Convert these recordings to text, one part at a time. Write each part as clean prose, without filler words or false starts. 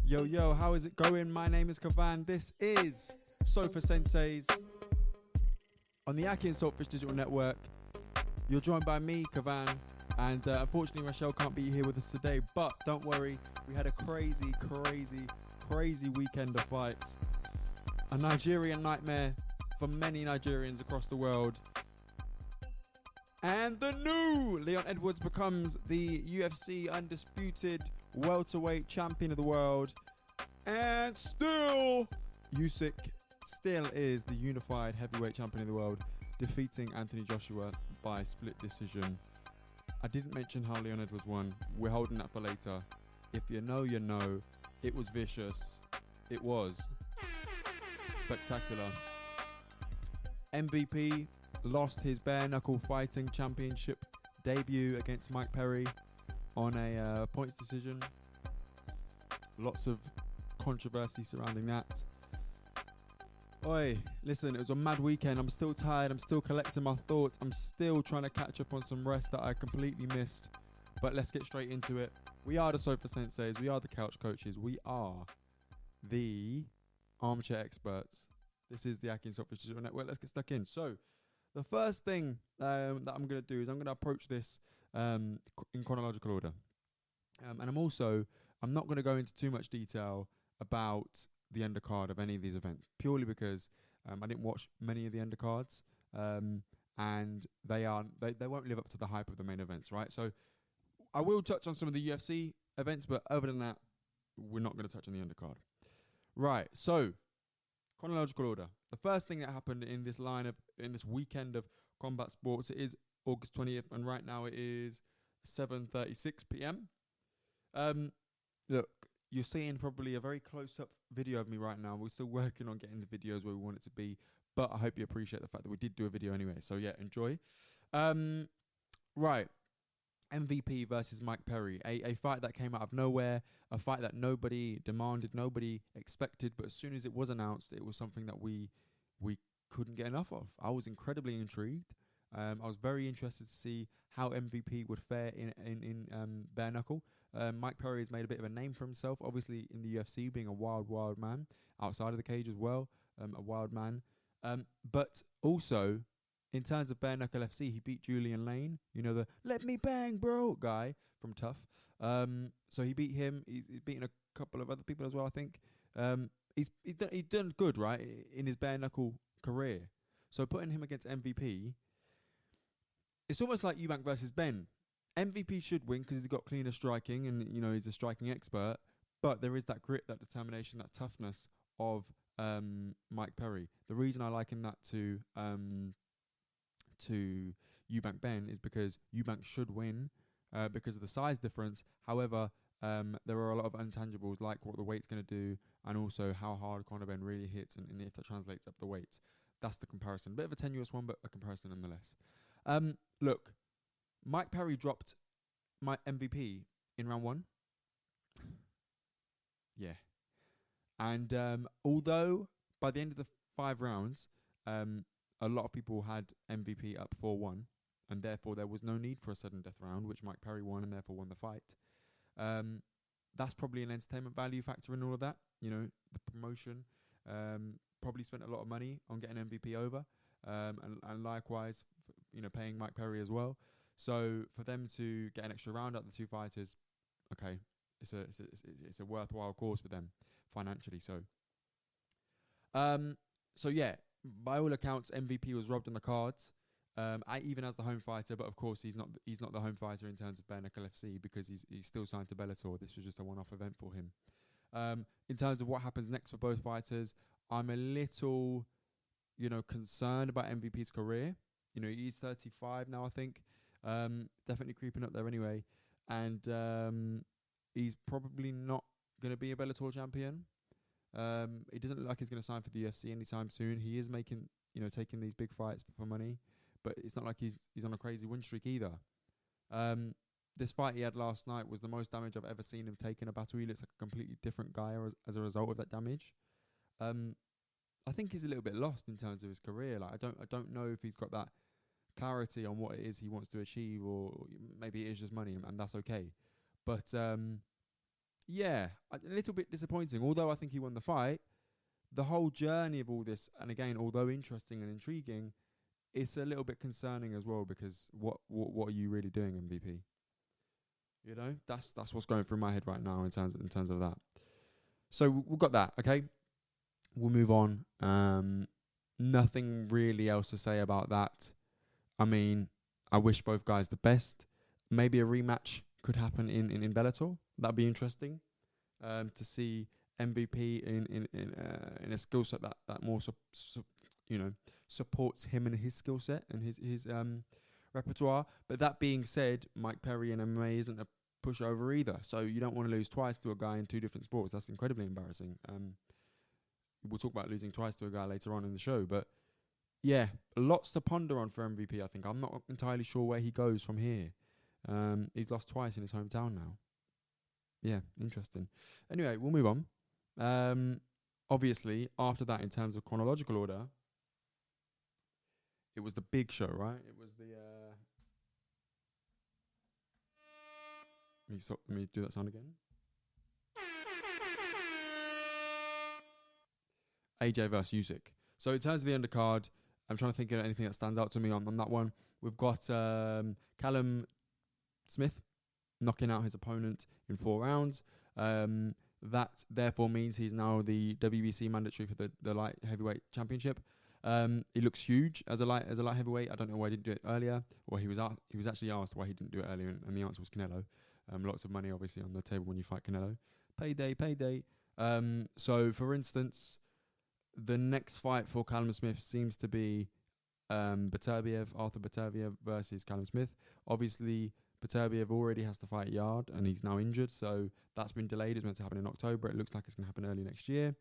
Yo, yo, how is it going? My name is Kahvan. This is SOFA SENSEI'S on the akhi&saltfish digital network. You're joined by me, Kahvan, and unfortunately Rachel can't be here with us today, but don't worry, we had a crazy weekend of fights. A Nigerian nightmare for many Nigerians across the world. And the new Leon Edwards becomes the UFC undisputed welterweight champion of the world. And still, Usyk still is the unified heavyweight champion of the world, defeating Anthony Joshua by split decision. I didn't mention how Leon Edwards won. We're holding that for later. If you know, you know. It was vicious. It was spectacular. MVP lost his bare knuckle fighting championship debut against Mike Perry on a points decision. Lots of controversy surrounding that. Oi, listen, it was a mad weekend. I'm still tired. I'm still collecting my thoughts. I'm still trying to catch up on some rest that I completely missed. But let's get straight into it. We are the SOFA Senseis. We are the couch coaches. We are the armchair experts. This is the akhi&saltfish digital network. Let's get stuck in. So, the first thing that I'm going to do is I'm going to approach this in chronological order. And I'm not going to go into too much detail about the undercard of any of these events, purely because I didn't watch many of the undercards, and they won't live up to the hype of the main events, right? So I will touch on some of the UFC events, but other than that, we're not going to touch on the undercard. Right, so chronological order. The first thing that happened in this weekend of combat sports, it is August 20th, and right now it is 7:36 p.m. Look, you're seeing probably a very close-up video of me right now. We're still working on getting the videos where we want it to be, but I hope you appreciate the fact that we did do a video anyway. So yeah, enjoy. Right. MVP versus Mike Perry, a fight that came out of nowhere, a fight that nobody demanded, nobody expected, but as soon as it was announced, it was something that we couldn't get enough of. I was incredibly intrigued. I was very interested to see how MVP would fare in bare knuckle. Mike Perry has made a bit of a name for himself, obviously in the UFC, being a wild man, outside of the cage as well, a wild man. But also, in terms of bare knuckle FC, he beat Julian Lane, you know, the "let me bang, bro" guy from Tough. So he beat him. He's beaten a couple of other people as well, I think. He's done good, right, in his bare knuckle career. So putting him against MVP, it's almost like Eubank versus Ben. MVP should win because he's got cleaner striking and, you know, he's a striking expert. But there is that grit, that determination, that toughness of Mike Perry. The reason I liken that to Eubank Ben is because Eubank should win because of the size difference. However, there are a lot of intangibles like what the weight's going to do and also how hard Conor Ben really hits and if that translates up the weight. That's the comparison. Bit of a tenuous one, but a comparison nonetheless. Look, Mike Perry dropped my MVP in round 1. Yeah. And although by the end of the 5 rounds, a lot of people had MVP up 4-1, and therefore there was no need for a sudden death round, which Mike Perry won and therefore won the fight. That's probably an entertainment value factor in all of that. You know, the promotion probably spent a lot of money on getting MVP over, and likewise, you know, paying Mike Perry as well. So for them to get an extra round out of the 2 fighters, okay, it's a worthwhile cause for them financially. So yeah. By all accounts, MVP was robbed on the cards, even as the home fighter. But of course, he's not the home fighter in terms of bare knuckle FC because he's still signed to Bellator. This was just a one-off event for him. In terms of what happens next for both fighters, I'm a little, you know, concerned about MVP's career. You know, he's 35 now, I think. Definitely creeping up there anyway, and he's probably not going to be a Bellator champion. It doesn't look like he's going to sign for the UFC anytime soon. He is making, you know, taking these big fights for money, but it's not like he's on a crazy win streak either. This fight he had last night was the most damage I've ever seen him take in a battle. He looks like a completely different guy as a result of that damage. I think he's a little bit lost in terms of his career. Like I don't know if he's got that clarity on what it is he wants to achieve, or maybe it is just money, and that's okay. But yeah, a little bit disappointing. Although I think he won the fight, the whole journey of all this, and again, although interesting and intriguing, it's a little bit concerning as well because what are you really doing, MVP? You know, that's what's going through my head right now in terms of that. So we've got that. Okay, we'll move on. Nothing really else to say about that. I mean, I wish both guys the best. Maybe a rematch could happen in Bellator. That'd be interesting. To see MVP in a skill set that more supports him and his skill set and his repertoire. But that being said, Mike Perry in MMA isn't a pushover either. So you don't want to lose twice to a guy in two different sports. That's incredibly embarrassing. We'll talk about losing twice to a guy later on in the show, but yeah, lots to ponder on for MVP. I think I'm not entirely sure where he goes from here. He's lost twice in his hometown now. Yeah, interesting. Anyway, we'll move on. Obviously, after that, in terms of chronological order, it was the big show, right? It was the. Let me do that sound again. AJ versus Usyk. So in terms of the undercard, I'm trying to think of anything that stands out to me on that one. We've got Callum Smith knocking out his opponent in 4 rounds. That therefore means he's now the WBC mandatory for the light heavyweight championship. He looks huge as a light heavyweight. I don't know why he didn't do it earlier. Or he was actually asked why he didn't do it earlier, and the answer was Canelo. Lots of money obviously on the table when you fight Canelo. Payday. So for instance, the next fight for Callum Smith seems to be Arthur Beterbiev versus Callum Smith. Obviously, Beterbiev already has to fight Yard, and he's now injured, so that's been delayed. It's meant to happen in October. It looks like it's going to happen early next year.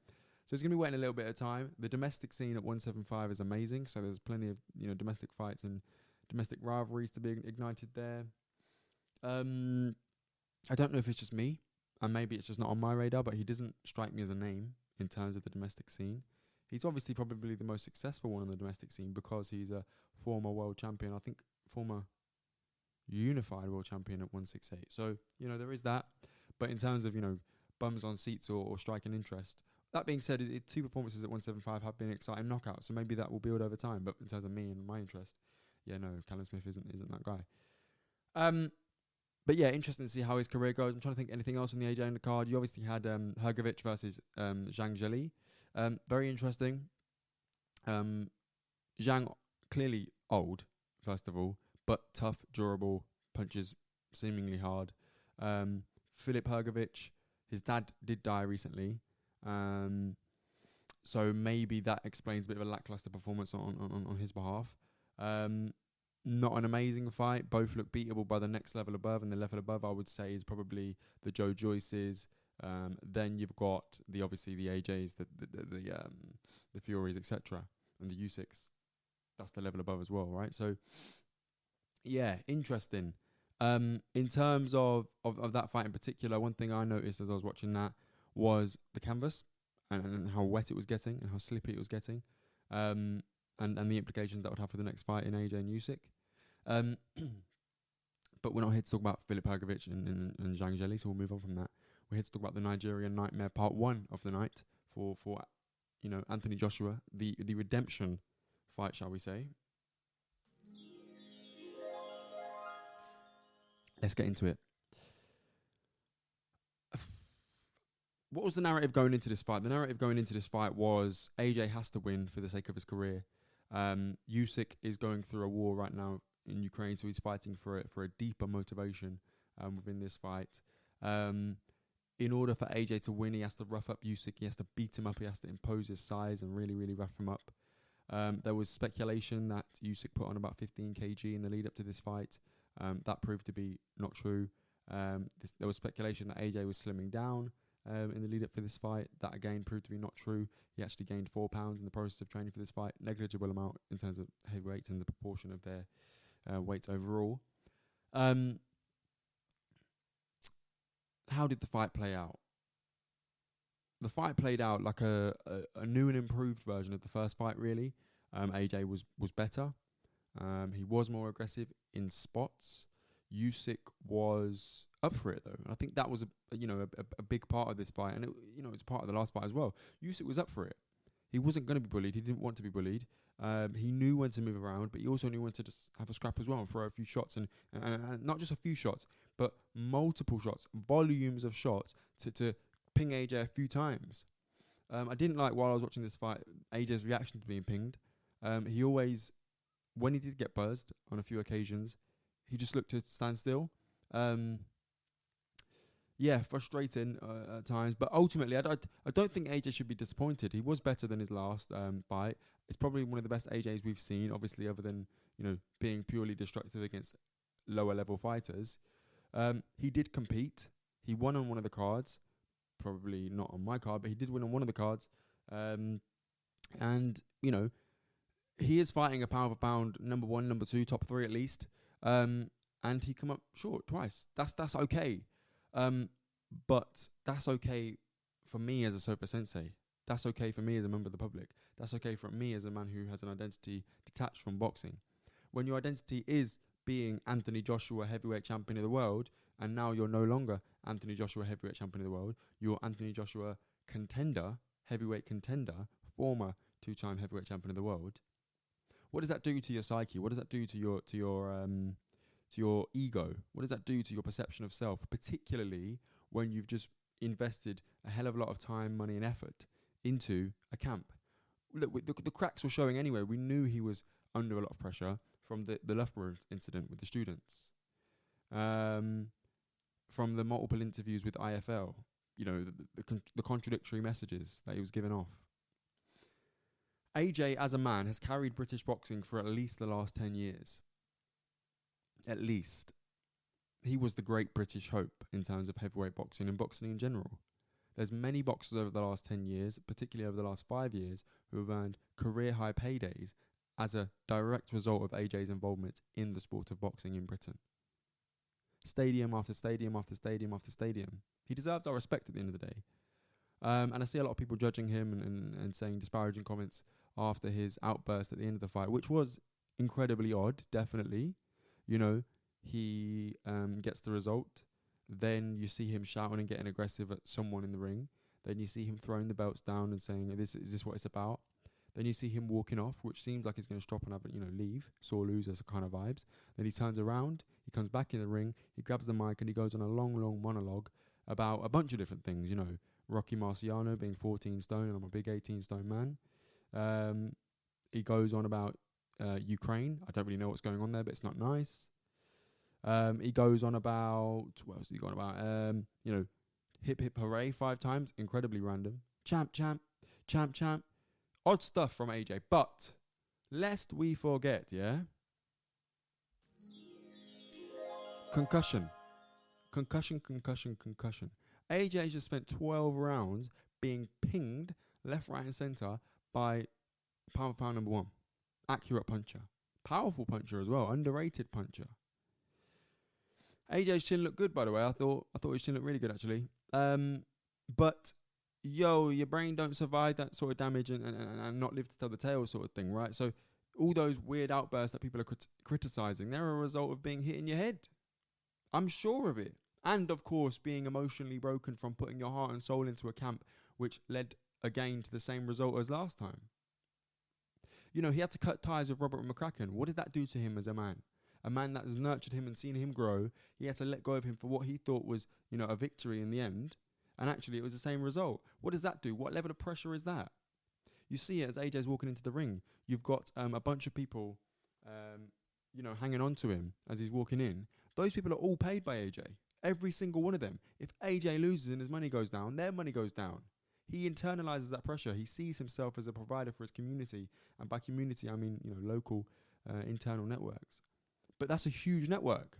So it's going to be waiting a little bit of time. The domestic scene at 175 is amazing, so there's plenty of domestic fights and domestic rivalries to be ignited there. I don't know if it's just me, and maybe it's just not on my radar, but he doesn't strike me as a name in terms of the domestic scene. He's obviously probably the most successful one in the domestic scene because he's a former world champion. I think former unified world champion at 168. So, there is that. But in terms of, bums on seats or striking interest, that being said, 2 performances at 175 have been exciting knockouts. So maybe that will build over time. But in terms of me and my interest, Callum Smith isn't that guy. But yeah, interesting to see how his career goes. I'm trying to think anything else on the AJ undercard. You obviously had Hrgović versus Zhang Zheli. Very interesting. Zhang, clearly old, first of all, but tough, durable, punches seemingly hard. Filip Hrgović, his dad did die recently. So maybe that explains a bit of a lackluster performance on his behalf. Not an amazing fight. Both look beatable by the next level above, and the level above I would say is probably the Joe Joyces. Then you've got the AJs, the Furies, etc., and the Usyks. That's the level above as well, right? So, yeah, interesting. In terms of that fight in particular, one thing I noticed as I was watching that was the canvas and how wet it was getting and how slippy it was getting, and the implications that would have for the next fight in AJ and Usyk. But we're not here to talk about Filip Hrgović and Zhang Zheli, so we'll move on from that. We're here to talk about the Nigerian Nightmare Part 1 of the night for Anthony Joshua, the redemption fight, shall we say. Let's get into it. What was the narrative going into this fight? The narrative going into this fight was AJ has to win for the sake of his career. Usyk is going through a war right now in Ukraine, so he's fighting for a deeper motivation within this fight. In order for AJ to win, he has to rough up Usyk. He has to beat him up. He has to impose his size and really, really rough him up. There was speculation that Usyk put on about 15 kg in the lead up to this fight. That proved to be not true. There was speculation that AJ was slimming down in the lead up for this fight. That again proved to be not true. He actually gained 4 pounds in the process of training for this fight. Negligible amount in terms of heavyweights and the proportion of their weights overall. How did the fight play out? The fight played out like a new and improved version of the first fight, really. AJ was better. He was more aggressive in spots. Usyk was up for it though. And I think that was a big part of this fight, and it's part of the last fight as well. Usyk was up for it. He wasn't going to be bullied. He didn't want to be bullied. He knew when to move around, but he also knew when to just have a scrap as well and throw a few shots, and not just a few shots, but multiple shots, volumes of shots to ping AJ a few times. I didn't like, while I was watching this fight, AJ's reaction to being pinged. He always, when he did get buzzed on a few occasions, he just looked to stand still. Frustrating at times, but ultimately, I don't think AJ should be disappointed. He was better than his last fight. It's probably one of the best AJs we've seen, obviously, other than being purely destructive against lower level fighters. He did compete. He won on one of the cards, probably not on my card, but he did win on one of the cards. And he is fighting a pound for pound number 1, number 2, top 3 at least. And he come up short twice. That's okay. But that's okay for me as a SOFA sensei. That's okay for me as a member of the public. That's okay for me as a man who has an identity detached from boxing. When your identity is being Anthony Joshua, heavyweight champion of the world, and now you're no longer Anthony Joshua, heavyweight champion of the world, you're Anthony Joshua contender, heavyweight contender, former 2-time heavyweight champion of the world. What does that do to your psyche? What does that do to your ego? What does that do to your perception of self, particularly when you've just invested a hell of a lot of time, money and effort into a camp? Look, the cracks were showing anyway. We knew he was under a lot of pressure from the Loughborough incident with the students, from the multiple interviews with IFL, the contradictory messages that he was giving off. AJ, as a man, has carried British boxing for at least the last 10 years. At least. He was the great British hope in terms of heavyweight boxing and boxing in general. There's many boxers over the last 10 years, particularly over the last 5 years, who have earned career high paydays as a direct result of AJ's involvement in the sport of boxing in Britain. Stadium after stadium after stadium after stadium. He deserves our respect at the end of the day. And I see a lot of people judging him and saying disparaging comments after his outburst at the end of the fight, which was incredibly odd, definitely. He gets the result. Then you see him shouting and getting aggressive at someone in the ring. Then you see him throwing the belts down and saying, is this what it's about? Then you see him walking off, which seems like he's going to stop and have leave. Sore losers kind of vibes. Then he turns around, he comes back in the ring, he grabs the mic and he goes on a long, long monologue about a bunch of different things. Rocky Marciano being 14 stone and I'm a big 18 stone man. He goes on about Ukraine. I don't really know what's going on there, but it's not nice. He goes on about, what else is he going about? Hip hip hooray 5 times, incredibly random. Champ, champ, champ, champ. Odd stuff from AJ, but lest we forget, yeah? Concussion. AJ just spent 12 rounds being pinged left, right and centre by pound for pound number 1. Accurate puncher. Powerful puncher as well. Underrated puncher. AJ's chin looked good, by the way. I thought his chin looked really good, actually. But, your brain don't survive that sort of damage and not live to tell the tale sort of thing, right? So all those weird outbursts that people are criticising, they're a result of being hit in your head. I'm sure of it. And, of course, being emotionally broken from putting your heart and soul into a camp, which led again to the same result as last time. He had to cut ties with Robert McCracken. What did that do to him as a man? A man that has nurtured him and seen him grow. He had to let go of him for what he thought was, a victory in the end. And actually, it was the same result. What does that do? What level of pressure is that? You see it as AJ's walking into the ring. You've got a bunch of people, hanging on to him as he's walking in. Those people are all paid by AJ. Every single one of them. If AJ loses and his money goes down, their money goes down. He internalizes that pressure. He sees himself as a provider for his community. And by community, I mean, local internal networks. But that's a huge network.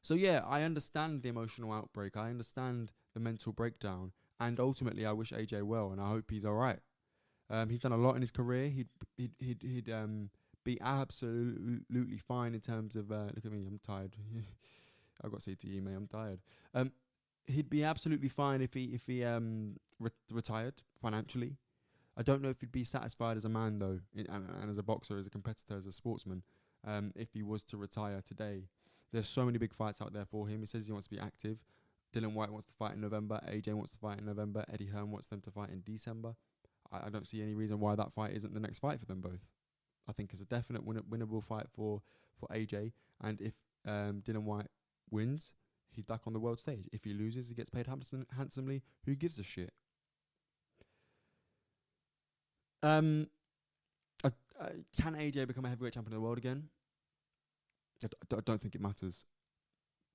So yeah, I understand the emotional outbreak. I understand the mental breakdown. And ultimately, I wish AJ well, and I hope he's all right. He's done a lot in his career. He'd be absolutely fine in terms of... look at me, I'm tired. I've got CTE, mate, I'm tired. He'd be absolutely fine if he retired financially. I don't know if he'd be satisfied as a man, though, and as a boxer, as a competitor, as a sportsman, if he was to retire today. There's so many big fights out there for him. He says he wants to be active. Dylan White wants to fight in November. AJ wants to fight in November. Eddie Hearn wants them to fight in December. I don't see any reason why that fight isn't the next fight for them both. I think it's a definite winnable fight for AJ. And if Dylan White wins, he's back on the world stage. If he loses, he gets paid handsomely. Who gives a shit? Can AJ become a heavyweight champion of the world again? I don't think it matters.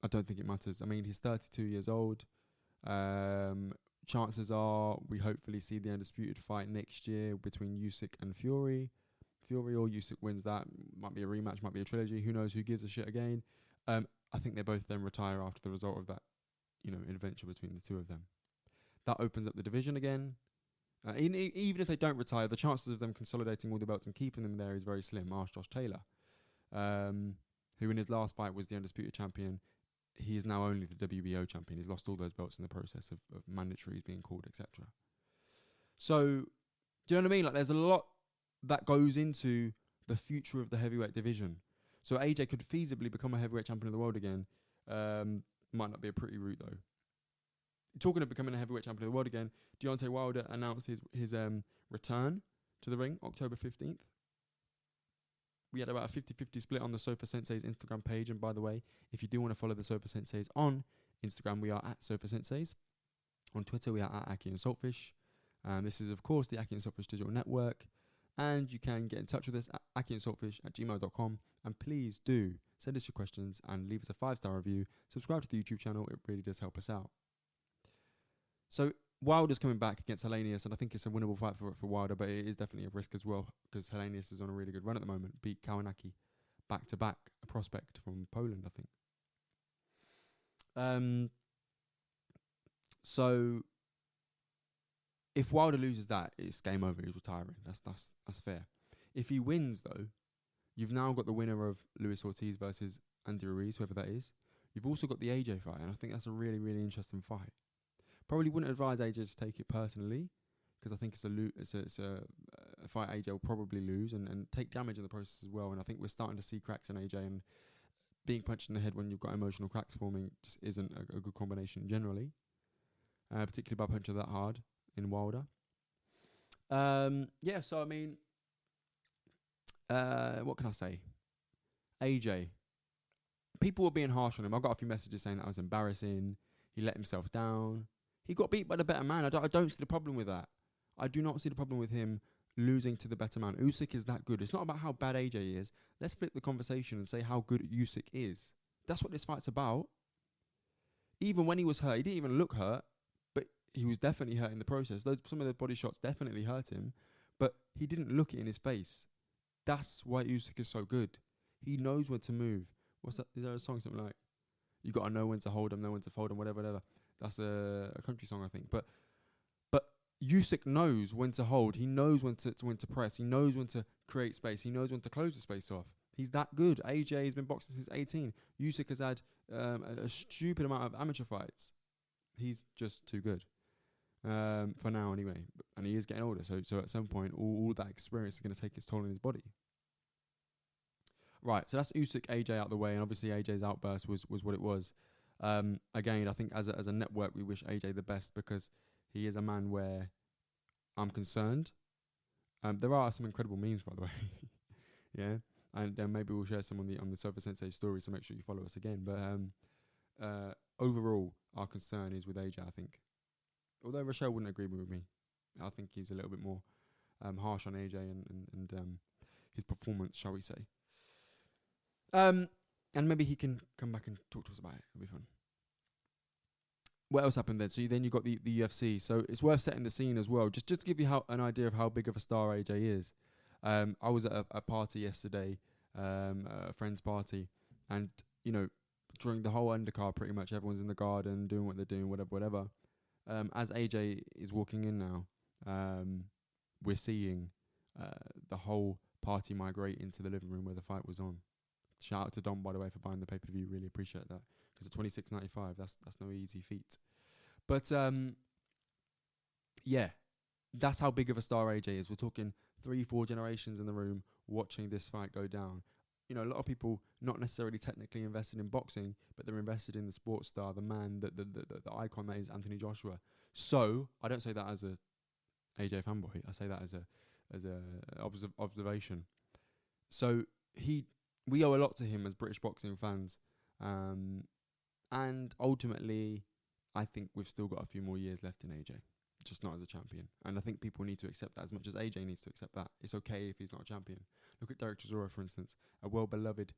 I don't think it matters. I mean, he's 32 years old. Chances are we hopefully see the undisputed fight next year between Usyk and Fury. Fury or Usyk wins that. Might be a rematch, might be a trilogy. Who knows? Who gives a shit again? I think they both then retire after the result of that, adventure between the two of them. That opens up the division again. Even if they don't retire, the chances of them consolidating all the belts and keeping them there is very slim. Ask Josh Taylor, who in his last fight was the undisputed champion. He is now only the WBO champion. He's lost all those belts in the process of mandatories being called, etc. So, do you know what I mean? Like, there's a lot that goes into the future of the heavyweight division. So AJ could feasibly become a heavyweight champion of the world again. Might not be a pretty route, though. Talking of becoming a heavyweight champion of the world again, Deontay Wilder announced his return to the ring October 15th. We had about a 50-50 split on the SOFA Sensei's Instagram page. And by the way, if you do want to follow the SOFA Sensei's on Instagram, we are at SOFA Sensei's. On Twitter, we are at akhi&saltfish. This is, of course, the Akhi and Saltfish Digital Network. And you can get in touch with us at akhi&saltfish@gmail.com. And please do send us your questions and leave us a 5-star review. Subscribe to the YouTube channel. It really does help us out. So Wilder's coming back against Helenius, and I think it's a winnable fight for Wilder, but it is definitely a risk as well, because Helenius is on a really good run at the moment. Beat Kawanaki back-to-back, a prospect from Poland, I think. So if Wilder loses that, it's game over. He's retiring. That's fair. If he wins, though, you've now got the winner of Luis Ortiz versus Andy Ruiz, whoever that is. You've also got the AJ fight, and I think that's a really, really interesting fight. Probably wouldn't advise AJ to take it personally, because I think it's a fight AJ will probably lose and take damage in the process as well. And I think we're starting to see cracks in AJ, and being punched in the head when you've got emotional cracks forming just isn't a good combination generally, particularly by punching that hard in Wilder. So I mean, what can I say? AJ, people were being harsh on him. I got a few messages saying that was embarrassing. He let himself down. He got beat by the better man. I don't see the problem with that. I do not see the problem with him losing to the better man. Usyk is that good. It's not about how bad AJ is. Let's flip the conversation and say how good Usyk is. That's what this fight's about. Even when he was hurt, he didn't even look hurt, but he was definitely hurt in the process. Some of the body shots definitely hurt him, but he didn't look it in his face. That's why Usyk is so good. He knows when to move. What's that? Is there a song something like, you got to know when to hold him, know when to fold him, whatever. That's a country song, I think. But Usyk knows when to hold. He knows when to press. He knows when to create space. He knows when to close the space off. He's that good. AJ has been boxing since 18. Usyk has had a stupid amount of amateur fights. He's just too good. For now, anyway. And he is getting older. So at some point, all that experience is going to take its toll on his body. Right, so that's Usyk, AJ out the way, and obviously AJ's outburst was what it was. Again, I think as a network, we wish AJ the best, because he is a man where I'm concerned. There are some incredible memes, by the way. Yeah, and maybe we'll share some on the SOFA Sensei story, so make sure you follow us again. But overall, our concern is with AJ, I think. Although Rochelle wouldn't agree with me. I think he's a little bit more harsh on AJ and his performance, shall we say. And maybe he can come back and talk to us about it. It'll be fun. What else happened then? So then you got the UFC. So it's worth setting the scene as well. Just to give you an idea of how big of a star AJ is. I was at a party yesterday, a friend's party, and during the whole undercard, pretty much everyone's in the garden doing what they're doing, whatever. As AJ is walking in now, we're seeing the whole party migrate into the living room where the fight was on. Shout out to Dom, by the way, for buying the pay-per-view. Really appreciate that, because at $26.95, that's no easy feat. But that's how big of a star AJ is. We're talking 3-4 generations in the room watching this fight go down. you know, a lot of people not necessarily technically invested in boxing, but they're invested in the sports star, the man, the icon that is Anthony Joshua. So I don't say that as a AJ fanboy. I say that as a observation. So we owe a lot to him as British boxing fans, and ultimately, I think we've still got a few more years left in AJ, just not as a champion. And I think people need to accept that as much as AJ needs to accept that. It's okay if he's not a champion. Look at Derek Chisora, for instance, a well-beloved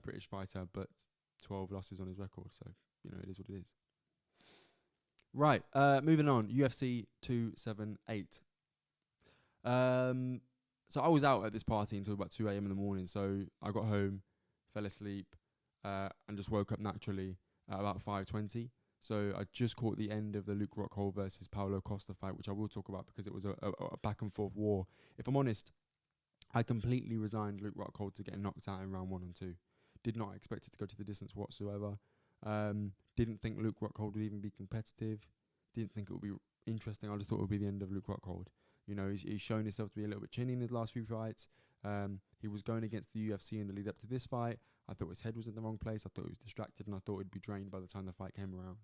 British fighter, but 12 losses on his record. So, you know, it is what it is. Right, moving on. UFC 278. So I was out at this party until about 2 a.m. in the morning. So I got home, fell asleep, and just woke up naturally at about 5:20. So I just caught the end of the Luke Rockhold versus Paulo Costa fight, which I will talk about because it was a back and forth war. If I'm honest, I completely resigned Luke Rockhold to getting knocked out in round 1 and 2. Did not expect it to go to the distance whatsoever. Didn't think Luke Rockhold would even be competitive. Didn't think it would be interesting. I just thought it would be the end of Luke Rockhold. You know, he's shown himself to be a little bit chinny in his last few fights. He was going against the UFC in the lead up to this fight. I thought his head was in the wrong place. I thought he was distracted, and I thought he'd be drained by the time the fight came around.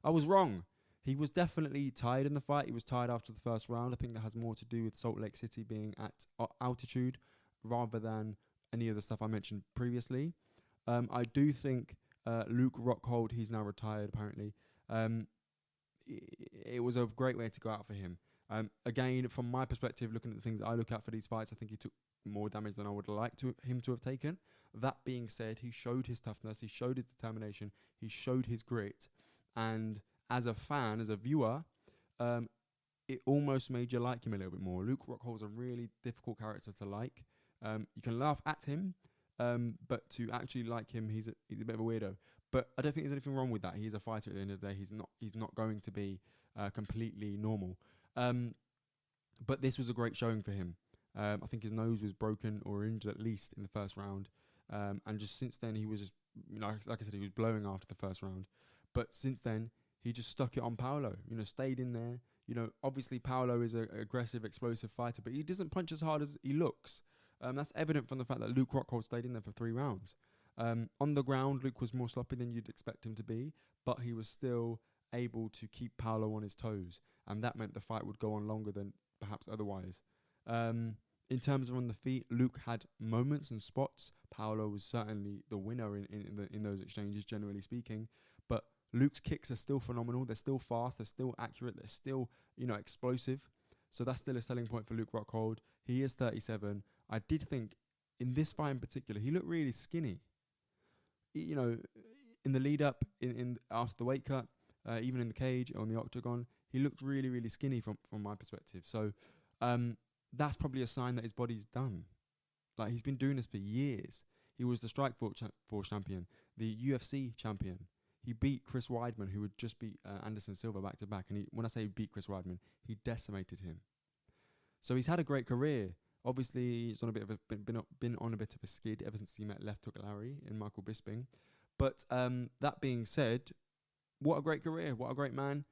I was wrong. He was definitely tired in the fight. He was tired after the first round. I think that has more to do with Salt Lake City being at altitude rather than any of the stuff I mentioned previously. I do think Luke Rockhold, he's now retired apparently. It was a great way to go out for him. Again, from my perspective, looking at the things that I look at for these fights, I think he took more damage than I would like him to have taken. That being said, he showed his toughness, he showed his determination, he showed his grit, and as a fan, as a viewer, it almost made you like him a little bit more. Luke Rockhold's a really difficult character to like. You can laugh at him, but to actually like him, he's a bit of a weirdo. But I don't think there's anything wrong with that. He's a fighter at the end of the day. He's not going to be completely normal. But this was a great showing for him. I think his nose was broken or injured at least in the first round. And just since then, he was just, you know, like I said, he was blowing after the first round. But since then, he just stuck it on Paulo, you know, stayed in there. You know, obviously Paulo is an aggressive, explosive fighter, but he doesn't punch as hard as he looks. That's evident from the fact that Luke Rockhold stayed in there for 3 rounds. On the ground, Luke was more sloppy than you'd expect him to be, but he was still able to keep Paulo on his toes, and that meant the fight would go on longer than perhaps otherwise. In terms of on the feet, Luke had moments and spots. Paulo was certainly the winner in those exchanges, generally speaking, but Luke's kicks are still phenomenal. They're still fast. They're still accurate. They're still, you know, explosive. So that's still a selling point for Luke Rockhold. He is 37. I did think in this fight in particular, he looked really skinny. You know, in the lead up, in after the weight cut, even in the cage, on the octagon, he looked really, really skinny from my perspective. So that's probably a sign that his body's done. Like, he's been doing this for years. He was the Strikeforce champion, the UFC champion. He beat Chris Weidman, who would just beat Anderson Silva back to back. And when I say beat Chris Weidman, he decimated him. So he's had a great career. Obviously, he's on a bit of been on a bit of a skid ever since he met Left Hook Larry in Michael Bisping. But that being said, what a great career! What a great man!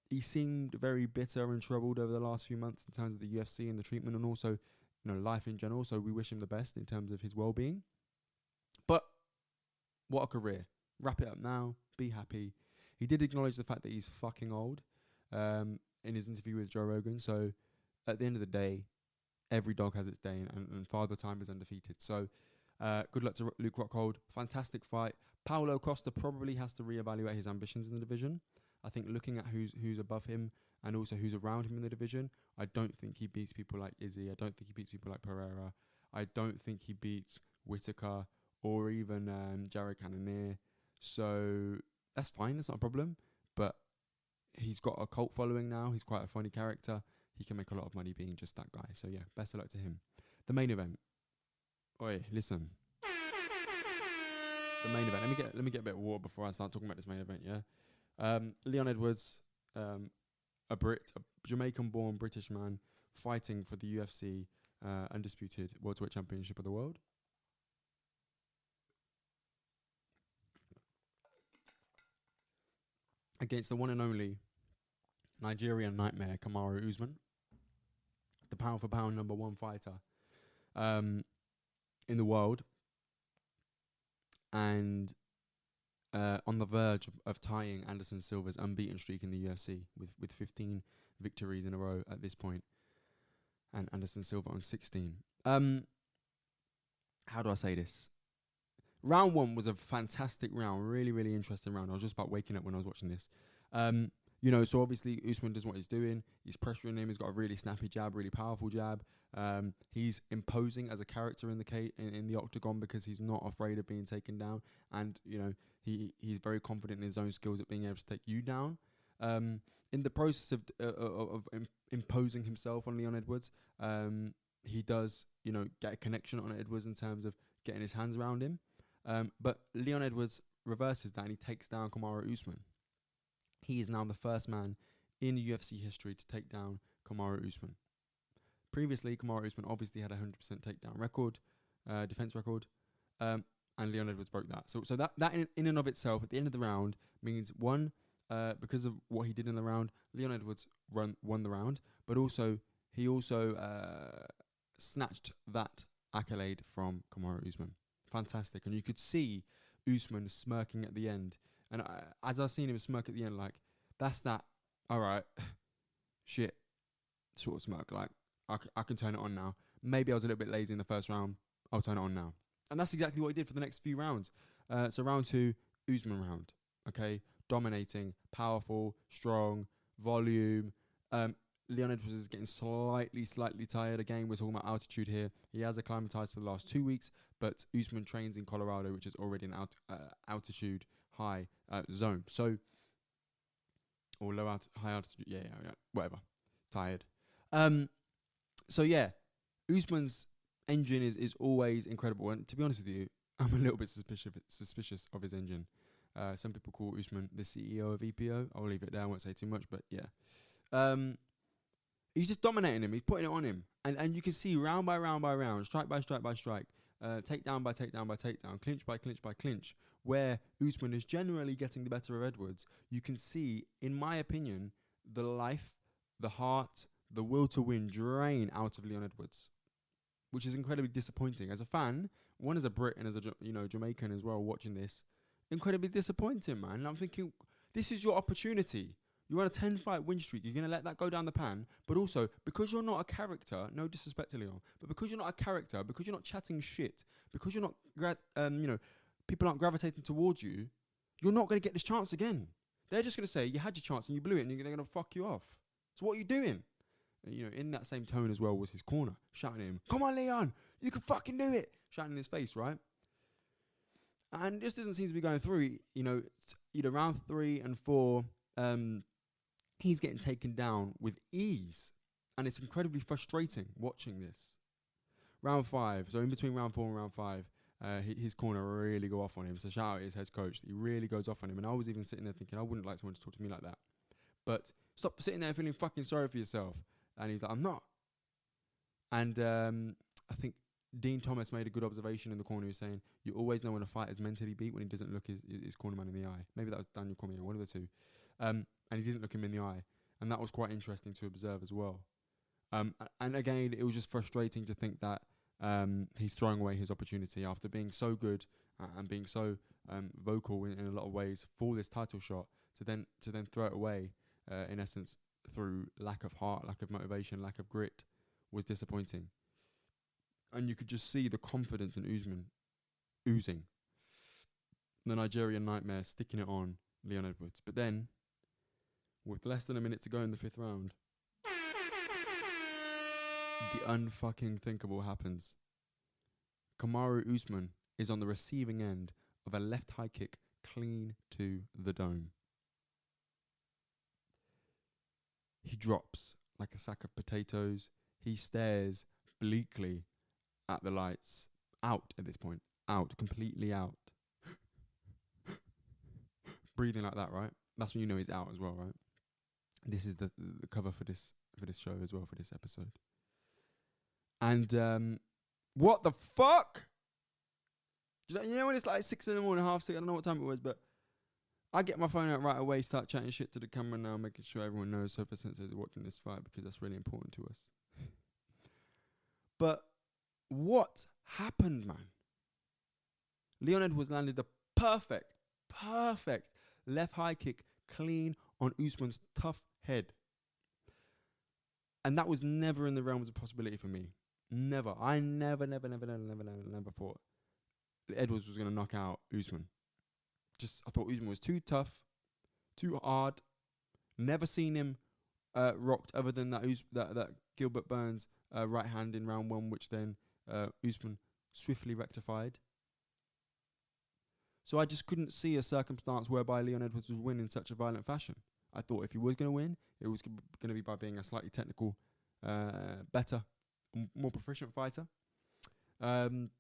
He seemed very bitter and troubled over the last few months in terms of the UFC and the treatment, and also, you know, life in general. So we wish him the best in terms of his well-being. But what a career! Wrap it up now. Be happy. He did acknowledge the fact that he's fucking old in his interview with Joe Rogan. So at the end of the day, every dog has its day, and Father Time is undefeated. So good luck to Luke Rockhold. Fantastic fight. Paulo Costa probably has to reevaluate his ambitions in the division. I think looking at who's above him and also who's around him in the division, I don't think he beats people like Izzy. I don't think he beats people like Pereira. I don't think he beats Whitaker or even Jared Cannonier. So that's fine. That's not a problem. But he's got a cult following now. He's quite a funny character. He can make a lot of money being just that guy. So yeah, best of luck to him. The main event. Oi, listen. The main event. Let me get a bit of water before I start talking about this main event. Yeah. Leon Edwards, a Brit, a Jamaican-born British man, fighting for the UFC undisputed welterweight championship of the world. Against the one and only Nigerian nightmare, KAMARU Usyk, the pound-for-pound #1 fighter. in the world, and on the verge of tying Anderson Silva's unbeaten streak in the UFC with 15 victories in a row at this point, and Anderson Silva on 16. How do I say this? Round 1 was a fantastic round, really, really interesting round. I was just about waking up when I was watching this. So obviously Usman does what he's doing. He's pressuring him. He's got a really snappy jab, really powerful jab. He's imposing as a character in the octagon because he's not afraid of being taken down, and he's very confident in his own skills at being able to take you down. In the process of imposing himself on Leon Edwards, he does get a connection on Edwards in terms of getting his hands around him. But Leon Edwards reverses that and he takes down KAMARU Usman. He is now the first man in UFC history to take down KAMARU Usman. Previously, KAMARU Usman obviously had a 100% takedown record, defense record, and Leon Edwards broke that. So that in and of itself, at the end of the round, means one, because of what he did in the round, Leon Edwards won the round, but he also snatched that accolade from KAMARU Usman. Fantastic. And you could see Usman smirking at the end. And as I seen him smirk at the end, like, that's that, all right, shit, sort of smirk. Like, I can turn it on now. Maybe I was a little bit lazy in the first round. I'll turn it on now. And that's exactly what he did for the next few rounds. So round 2, Usman round. Okay, dominating, powerful, strong, volume. Leon Edwards is getting slightly tired. Again, we're talking about altitude here. He has acclimatized for the last 2 weeks, but Usman trains in Colorado, which is already an altitude high zone. So, or high altitude, yeah, whatever. Tired. So yeah, Usman's engine is always incredible. And to be honest with you, I'm a little bit suspicious of his engine. Some people call Usman the CEO of EPO. I'll leave it there. I won't say too much, but yeah. He's just dominating him. He's putting it on him. And you can see round by round by round, strike by strike by strike, takedown by takedown by takedown, clinch by clinch by clinch, where Usman is generally getting the better of Edwards. You can see, in my opinion, the life, the heart, the will to win drain out of Leon Edwards, which is incredibly disappointing. As a fan, one as a Brit and as a Jamaican as well, watching this, incredibly disappointing, man. And I'm thinking, this is your opportunity. You're on a 10-fight win streak. You're going to let that go down the pan. But also, because you're not a character, no disrespect to Leon, but because you're not a character, because you're not chatting shit, because you're not, people aren't gravitating towards you, you're not going to get this chance again. They're just going to say, you had your chance and you blew it, and they're going to fuck you off. So what are you doing? And, in that same tone as well was his corner, shouting at him, come on, Leon, you can fucking do it. Shouting in his face, right? And this doesn't seem to be going through. Round 3 and 4, he's getting taken down with ease. And it's incredibly frustrating watching this. Round 5, so in between round 4 and round 5, his corner really go off on him. So shout out to his head coach. He really goes off on him. And I was even sitting there thinking, I wouldn't like someone to talk to me like that. But stop sitting there feeling fucking sorry for yourself. And he's like, I'm not. And I think Dean Thomas made a good observation in the corner. He was saying, you always know when a fighter's mentally beat when he doesn't look his cornerman in the eye. Maybe that was Daniel Cormier, one of the two. And he didn't look him in the eye. And that was quite interesting to observe as well. And again, it was just frustrating to think that he's throwing away his opportunity after being so good and being so vocal in a lot of ways for this title shot, to then throw it away, in essence, through lack of heart, lack of motivation, lack of grit, was disappointing. And you could just see the confidence in Usman oozing. The Nigerian nightmare sticking it on Leon Edwards. But then, with less than a minute to go in the 5th round, the unfucking thinkable happens. KAMARU Usman is on the receiving end of a left high kick clean to the dome. He drops like a sack of potatoes. He stares bleakly at the lights. Out at this point. Out. Completely out. Breathing like that, right? That's when you know he's out as well, right? This is the cover for this show as well, for this episode. And what the fuck? You know when it's like 6 in the morning, half 6, I don't know what time it was, but I get my phone out right away, start chatting shit to the camera now, making sure everyone knows SOFA Sensei'S is watching this fight, because that's really important to us. But What happened, man? Leon Edwards landed a perfect left high kick clean on Usman's tough head. And that was never in the realms of possibility for me. Never. I never thought Edwards was going to knock out Usman. I thought Usman was too tough, too hard. Never seen him rocked other than that Gilbert Burns right hand in round 1, which then Usman swiftly rectified. So I just couldn't see a circumstance whereby Leon Edwards would win in such a violent fashion. I thought if he was going to win, it was going to be by being a slightly technical, better, more proficient fighter. And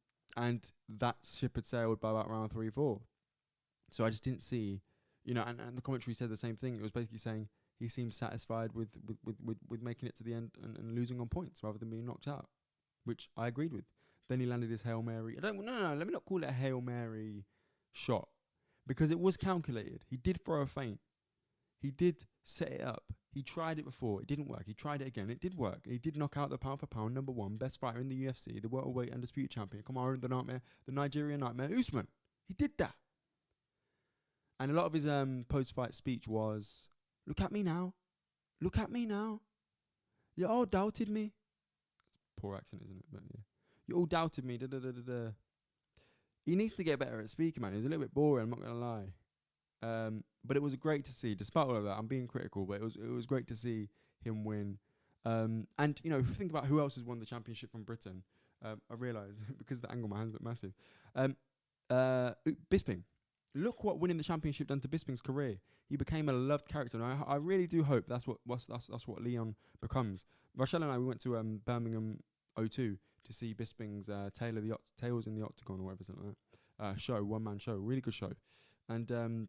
that ship had sailed by about round 3-4. So I just didn't see, and the commentary said the same thing. It was basically saying he seemed satisfied with making it to the end and losing on points rather than being knocked out, which I agreed with. Then he landed his Hail Mary. No, let me not call it a Hail Mary shot, because it was calculated. He did throw a feint. He did set it up. He tried it before. It didn't work. He tried it again. It did work. He did knock out the pound for pound #1 best fighter in the UFC, the welterweight undisputed champion, KAMARU, the Nigerian nightmare, Usman. He did that. And a lot of his post-fight speech was, "Look at me now. Look at me now. You all doubted me." Poor accent, isn't it? But yeah. You all doubted me. He needs to get better at speaking, man. He was a little bit boring, I'm not going to lie. But it was great to see, despite all of that. I'm being critical, but it was great to see him win. And, if you think about who else has won the championship from Britain, I realise, because of the angle, my hands look massive. Bisping. Look what winning the championship done to Bisping's career. He became a loved character, and I really do hope that's what Leon becomes. Rochelle and I, we went to Birmingham O2 to see Bisping's Tales in the Octagon or whatever, something like that. Show, one-man show, really good show. And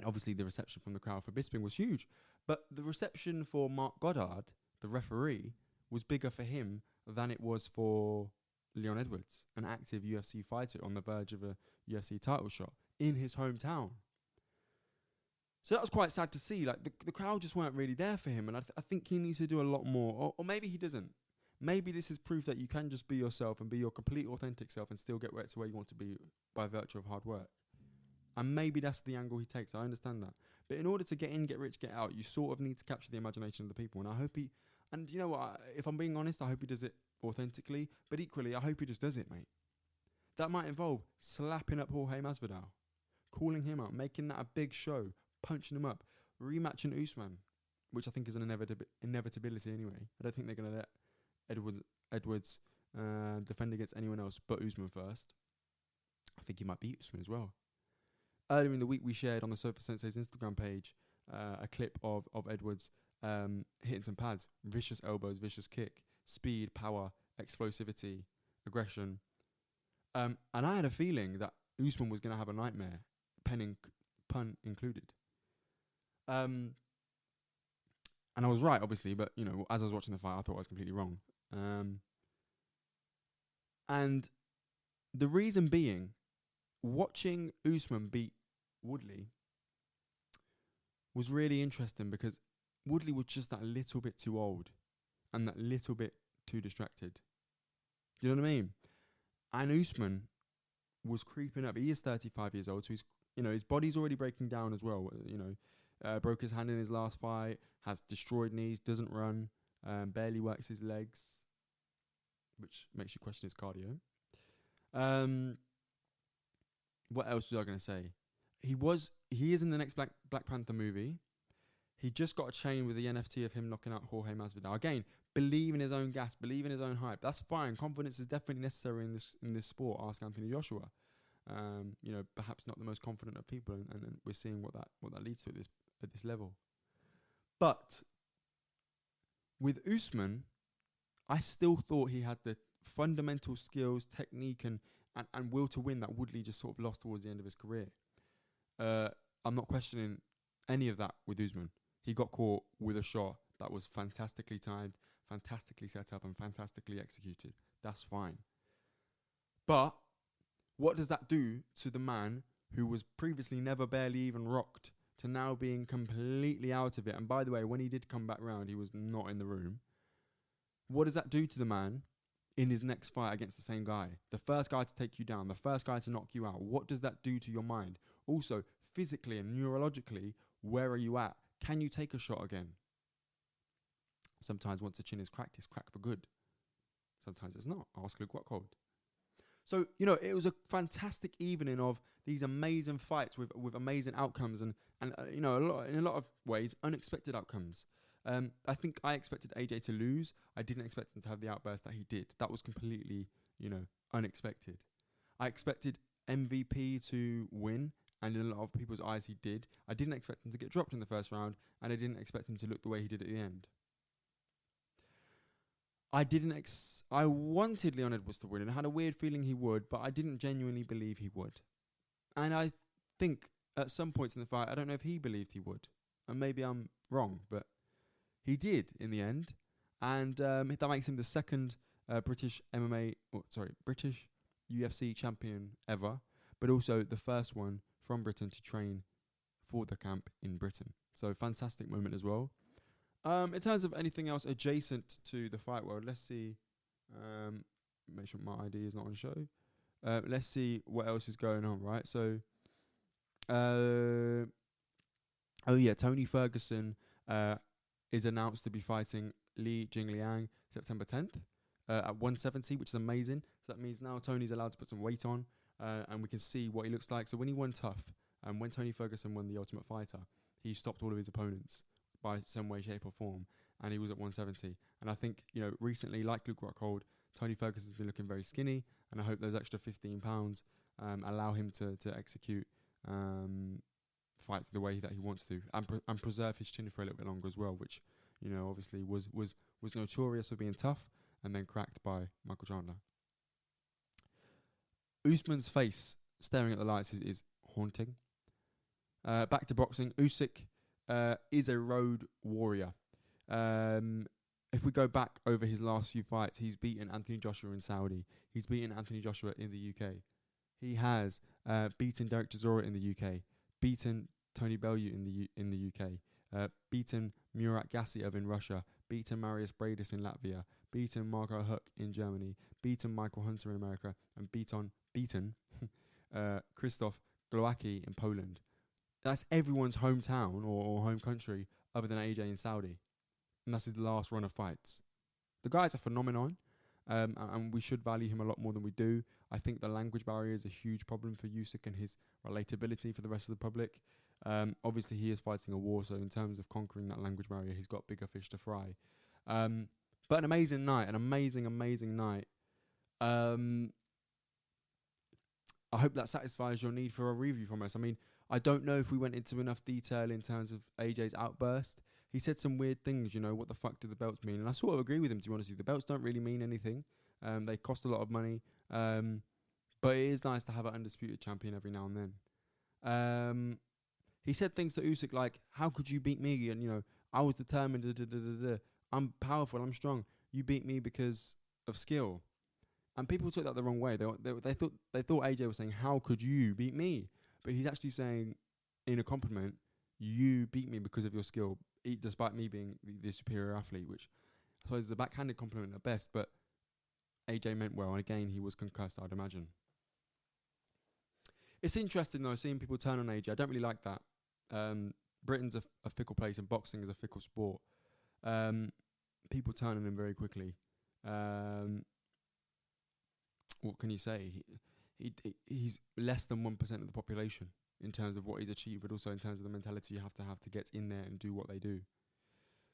obviously the reception from the crowd for Bisping was huge. But the reception for Mark Goddard, the referee, was bigger for him than it was for Leon Edwards, an active UFC fighter on the verge of a UFC title shot in his hometown. So that was quite sad to see. Like the crowd just weren't really there for him, and I think he needs to do a lot more. Or maybe he doesn't. Maybe this is proof that you can just be yourself and be your complete authentic self and still get to where you want to be by virtue of hard work. And maybe that's the angle he takes. I understand that. But in order to get in, get rich, get out, you sort of need to capture the imagination of the people. And I hope and you know what, if I'm being honest, I hope he does it authentically. But equally, I hope he just does it, mate. That might involve slapping up Jorge Masvidal, calling him out, making that a big show, punching him up, rematching Usman, which I think is an inevitability anyway. I don't think they're going to let Edwards defend against anyone else but Usman first. I think he might beat Usman as well. Earlier in the week, we shared on the SOFA SENSEI'S Instagram page a clip of Edwards hitting some pads, vicious elbows, vicious kick, speed, power, explosivity, aggression. And I had a feeling that Usman was going to have a nightmare, pun included. And I was right, obviously, but, as I was watching the fight, I thought I was completely wrong. And the reason being, watching Usman beat Woodley was really interesting because Woodley was just that little bit too old and that little bit too distracted. Do you know what I mean? And Usman was creeping up. He is 35 years old, so he's, his body's already breaking down as well. Broke his hand in his last fight, has destroyed knees, doesn't run, barely works his legs, which makes you question his cardio. What else was I going to say? He is in the next Black Panther movie. He just got a chain with the NFT of him knocking out Jorge Masvidal. Again, believe in his own gas, believe in his own hype. That's fine. Confidence is definitely necessary in this sport. Ask Anthony Joshua. Perhaps not the most confident of people, and we're seeing what that leads to at this level. But with Usman, I still thought he had the fundamental skills, technique, and will to win that Woodley just sort of lost towards the end of his career. I'm not questioning any of that with Usman. He got caught with a shot that was fantastically timed, fantastically set up, and fantastically executed. That's fine. But what does that do to the man who was previously never barely even rocked to now being completely out of it? And by the way, when he did come back round, he was not in the room. What does that do to the man in his next fight against the same guy? The first guy to take you down, the first guy to knock you out. What does that do to your mind? Also, physically and neurologically, where are you at? Can you take a shot again? Sometimes once the chin is cracked, it's cracked for good. Sometimes it's not. Ask Luke Rockhold. So, you know, it was a fantastic evening of these amazing fights with amazing outcomes and you know, in a lot of ways, unexpected outcomes. I think I expected AJ to lose. I didn't expect him to have the outburst that he did. That was completely, you know, unexpected. I expected MVP to win, and in a lot of people's eyes he did. I didn't expect him to get dropped in the first round, and I didn't expect him to look the way he did at the end. I wanted Leon Edwards to win, and I had a weird feeling he would, but I didn't genuinely believe he would. And I think at some points in the fight, I don't know if he believed he would. And maybe I'm wrong, but he did in the end. And that makes him the second British UFC champion ever, but also the first one from Britain to train for the camp in Britain. So fantastic moment as well. In terms of anything else adjacent to the fight world, let's see. Make sure my ID is not on show. Let's see what else is going on, right? So, Tony Ferguson is announced to be fighting Li Jingliang September 10th at 170, which is amazing. So that means now Tony's allowed to put some weight on, and we can see what he looks like. So when he won tough, and when Tony Ferguson won the Ultimate Fighter, he stopped all of his opponents by some way, shape or form, and he was at 170. And I think, you know, recently, like Luke Rockhold, Tony Ferguson's been looking very skinny, and I hope those extra 15 pounds allow him to execute fights the way that he wants to, and preserve his chin for a little bit longer as well, which, you know, obviously was notorious for being tough and then cracked by Michael Chandler. Usman's face staring at the lights is haunting. Back to boxing. Usyk is a road warrior. If we go back over his last few fights, he's beaten Anthony Joshua in Saudi. He's beaten Anthony Joshua in the UK. He has beaten Derek Chisora in the UK. Beaten Tony Bellew in the UK. Beaten Murat Gassiev in Russia. Beaten Marius Bradis in Latvia. Beaten Marco Huck in Germany. Beaten Michael Hunter in America. And beaten Krzysztof Glowacki in Poland. That's everyone's hometown or home country other than AJ in Saudi. And that's his last run of fights. The guy's a phenomenon, and we should value him a lot more than we do. I think the language barrier is a huge problem for Usyk and his relatability for the rest of the public. Obviously, he is fighting a war, so in terms of conquering that language barrier, he's got bigger fish to fry. But an amazing night, an amazing, amazing night. I hope that satisfies your need for a review from us. I mean, I don't know if we went into enough detail in terms of AJ's outburst. He said some weird things, you know, what the fuck do the belts mean? And I sort of agree with him, to be honest with you. The belts don't really mean anything. They cost a lot of money. But it is nice to have an undisputed champion every now and then. He said things to Usyk like, how could you beat me? And, you know, I was determined. I'm powerful. I'm strong. You beat me because of skill. And people took that the wrong way. They thought AJ was saying, how could you beat me? But he's actually saying, in a compliment, you beat me because of your skill, despite me being the superior athlete, which I suppose is a backhanded compliment at best, but AJ meant well. And again, he was concussed, I'd imagine. It's interesting, though, seeing people turn on AJ. I don't really like that. Britain's a fickle place and boxing is a fickle sport. People turn on him very quickly. What can you say? He's less than 1% of the population in terms of what he's achieved, but also in terms of the mentality you have to get in there and do what they do.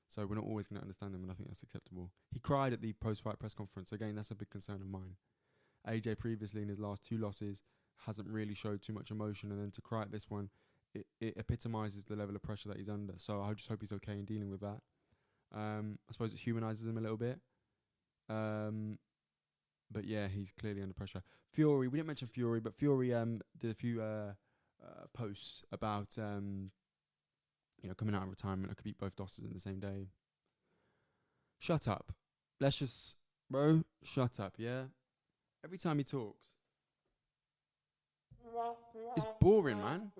So we're not always going to understand them, and I think that's acceptable. He cried at the post-fight press conference. Again, that's a big concern of mine. AJ previously in his last 2 losses hasn't really showed too much emotion, and then to cry at this one, it epitomises the level of pressure that he's under. So I just hope he's okay in dealing with that. I suppose it humanises him a little bit. But yeah, he's clearly under pressure. Fury, we didn't mention Fury, but Fury did a few posts about coming out of retirement. I could beat both Dosses in the same day. Shut up. Bro, shut up, yeah? Every time he talks, it's boring, man.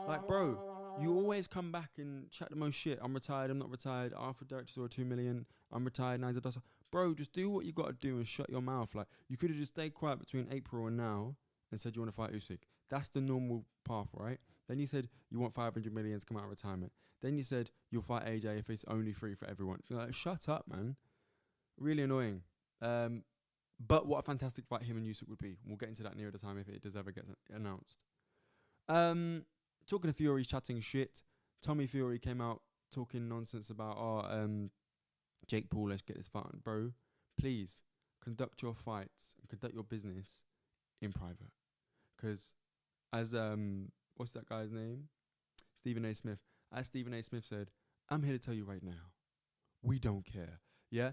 Like, bro, you always come back and chat the most shit. I'm retired, I'm not retired. After Derek Chisora 2 million, I'm retired, now he's a Dosser. bro, just do what you got to do and shut your mouth. Like, you could have just stayed quiet between April and now and said you want to fight Usyk. That's the normal path, right? Then you said you want 500 million to come out of retirement. Then you said you'll fight AJ if it's only free for everyone. You're like, shut up, man. Really annoying. But what a fantastic fight him and Usyk would be. We'll get into that nearer the time if it does ever get announced. Talking to Fury, chatting shit. Tommy Fury came out talking nonsense about, Jake Paul, let's get this fight on. Bro, please conduct your fights and conduct your business in private. Because as, what's that guy's name? Stephen A. Smith. As Stephen A. Smith said, I'm here to tell you right now, we don't care. Yeah?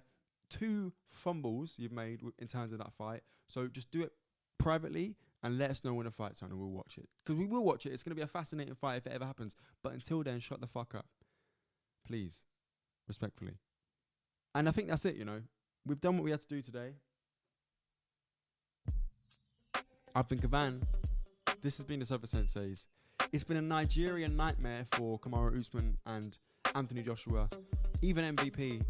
2 fumbles you've made in terms of that fight. So just do it privately and let us know when the fight's on and we'll watch it. Because we will watch it. It's going to be a fascinating fight if it ever happens. But until then, shut the fuck up. Please. Respectfully. And I think that's it, you know. We've done what we had to do today. I've been Kahvan. This has been the SOFA Senseis. It's been a Nigerian nightmare for KAMARU Usman and Anthony Joshua. Even MVP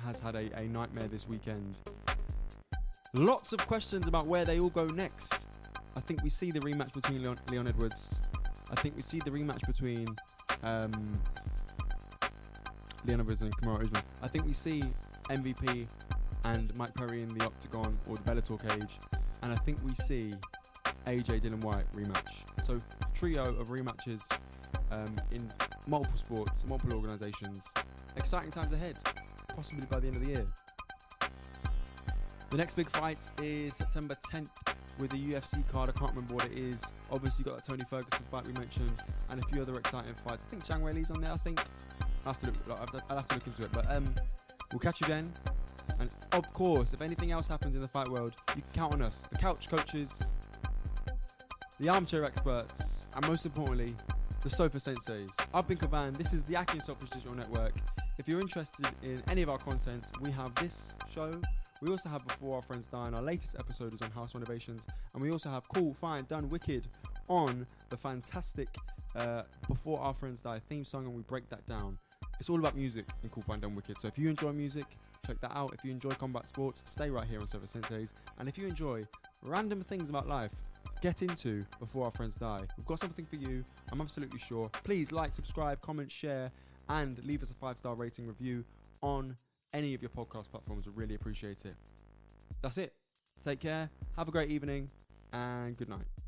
has had a nightmare this weekend. Lots of questions about where they all go next. I think we see the rematch between Leon Edwards. I think we see the rematch between Leon Edwards and KAMARU Usman. I think we see MVP and Mike Perry in the octagon or the Bellator cage. And I think we see AJ Dylan White rematch. So trio of rematches in multiple sports, multiple organisations. Exciting times ahead, possibly by the end of the year. The next big fight is September 10th with the UFC card. I can't remember what it is. Obviously got that Tony Ferguson fight we mentioned and a few other exciting fights. I think Zhang Weili's on there, I think. I'll have to look into it. But we'll catch you then. And of course, if anything else happens in the fight world, you can count on us. The couch coaches, the armchair experts, and most importantly, the SOFA Senseis. I've been Kahvan. This is the akhi&saltfish digital network. If you're interested in any of our content, we have this show. We also have Before Our Friends Die, and our latest episode is on house renovations. And we also have Cool, Fine, Done, Wicked on the fantastic Before Our Friends Die theme song, and we break that down. It's all about music in Cool, Fine, Done, Wicked. So if you enjoy music, check that out. If you enjoy combat sports, stay right here on SOFA Senseis. And if you enjoy random things about life, get into Before Our Friends Die. We've got something for you, I'm absolutely sure. Please like, subscribe, comment, share, and leave us a 5-star rating review on any of your podcast platforms. We really appreciate it. That's it. Take care. Have a great evening, and good night.